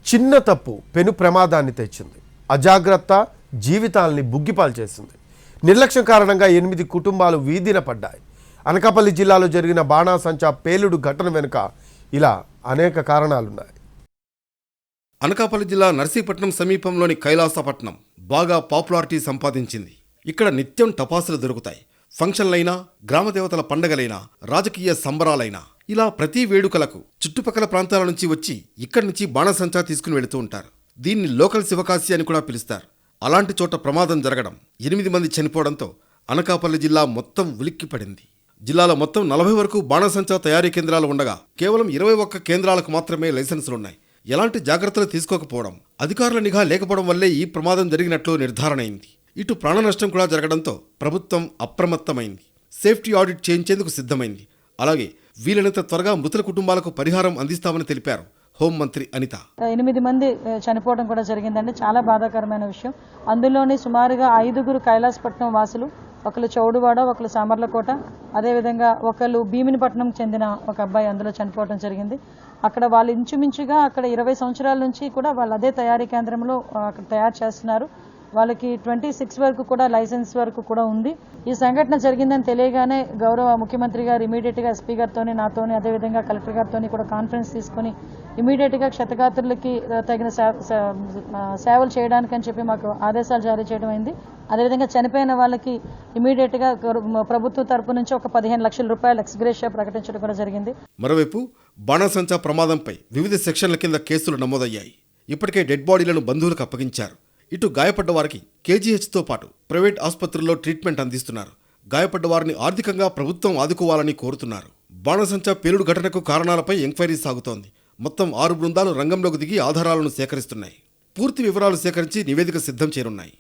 చిన్న తప్పు పెను ప్రమాదాన్ని తెచ్చింది. అజాగ్రత్త జీవితాల్ని బుగ్గిపాలు చేసింది. నిర్లక్ష్యం కారణంగా 8 కుటుంబాలు వీధిన పడ్డాయి. అనకాపల్లి జిల్లాలో జరిగిన బాణాసంచా పేలుడు ఘటన వెనుక ఇలా అనేక కారణాలున్నాయి. అనకాపల్లి జిల్లా నర్సీపట్నం సమీపంలోని కైలాసపట్నం బాగా పాపులారిటీ సంపాదించింది. ఇక్కడ నిత్యం టపాసులు దొరుకుతాయి. ఫంక్షన్లైనా, గ్రామదేవతల పండగలైనా, రాజకీయ సంబరాలైనా ఇలా ప్రతి వేడుకలకు చుట్టుపక్కల ప్రాంతాల నుంచి వచ్చి ఇక్కడి నుంచి బాణసంచా తీసుకుని వెళుతూ ఉంటారు. దీన్ని లోకల్ శివకాశి అని కూడా పిలుస్తారు. అలాంటి చోట ప్రమాదం జరగడం, 8 మంది చనిపోవడంతో అనకాపల్లి జిల్లా మొత్తం ఉలిక్కిపడింది. జిల్లాలో మొత్తం 40 వరకు బాణసంచా తయారీ కేంద్రాలు ఉండగా కేవలం 21 కేంద్రాలకు మాత్రమే లైసెన్సులున్నాయి. ఎలాంటి జాగ్రత్తలు తీసుకోకపోవడం, అధికారుల నిఘా లేకపోవడం వల్లే ఈ ప్రమాదం జరిగినట్లు నిర్ధారణ అయింది. ఇటు ప్రాణ నష్టం కూడా జరగడంతో ప్రభుత్వం అప్రమత్తమైంది. సేఫ్టీ ఆడిట్ చేయించేందుకు సిద్ధమైంది. అలాగే వీలైనంత త్వరగా మృతుల కుటుంబాలకు పరిహారం అందిస్తామని తెలిపారు హోంమంత్రి అనిత. 8 మంది చనిపోవడం కూడా జరిగిందండి. చాలా బాధాకరమైన విషయం. అందులోని సుమారుగా 5 కైలాసపట్నం వాసులు, ఒకరు చౌడువాడ, ఒకరు సామర్లకోట, అదేవిధంగా ఒకరు భీమినిపట్నం చెందిన ఒక అబ్బాయి అందులో చనిపోవడం జరిగింది. అక్కడ వాళ్ళు ఇంచుమించుగా అక్కడ 20 సంవత్సరాల నుంచి కూడా వాళ్ళు అదే తయారీ కేంద్రంలో అక్కడ తయారు చేస్తున్నారు. వాళ్ళకి 26 వరకు కూడా లైసెన్స్ వరకు కూడా ఉంది. ఈ సంఘటన జరిగిందని తెలియగానే గౌరవ ముఖ్యమంత్రి గారు ఇమీడియట్గా ఎస్పీ గారితోని, నాతోని, అదేవిధంగా కలెక్టర్ గారితోని కూడా కాన్ఫరెన్స్ తీసుకుని ఇమీడియట్గా క్షతగాత్రులకి తగిన సేవలు చేయడానికి అని చెప్పి మాకు ఆదేశాలు జారీ చేయడం అయింది. అదేవిధంగా చనిపోయిన వాళ్ళకి ఇమీడియట్గా ప్రభుత్వం తరపు నుంచి ఒక 15 లక్షల రూపాయలు ఎక్స్గ్రేషియా ప్రకటించడం కూడా జరిగింది. మరోవైపు బాణసంచా ప్రమాదంపై వివిధ సెక్షన్ల కింద కేసులు నమోదయ్యాయి. ఇప్పటికే డెడ్ బాడీలను బంధువులకు అప్పగించారు. ఇటు గాయపడ్డ వారికి కేజీహెచ్తో పాటు ప్రైవేట్ ఆసుపత్రుల్లో ట్రీట్మెంట్ అందిస్తున్నారు. గాయపడ్డ వారిని ఆర్థికంగా ప్రభుత్వం ఆదుకోవాలని కోరుతున్నారు. బాణసంచా పేలుడు ఘటనకు కారణాలపై ఎంక్వైరీ సాగుతోంది. మొత్తం 6 బృందాలు రంగంలోకి దిగి ఆధారాలను సేకరిస్తున్నాయి. పూర్తి వివరాలు సేకరించి నివేదిక సిద్ధం చేయనున్నాయి.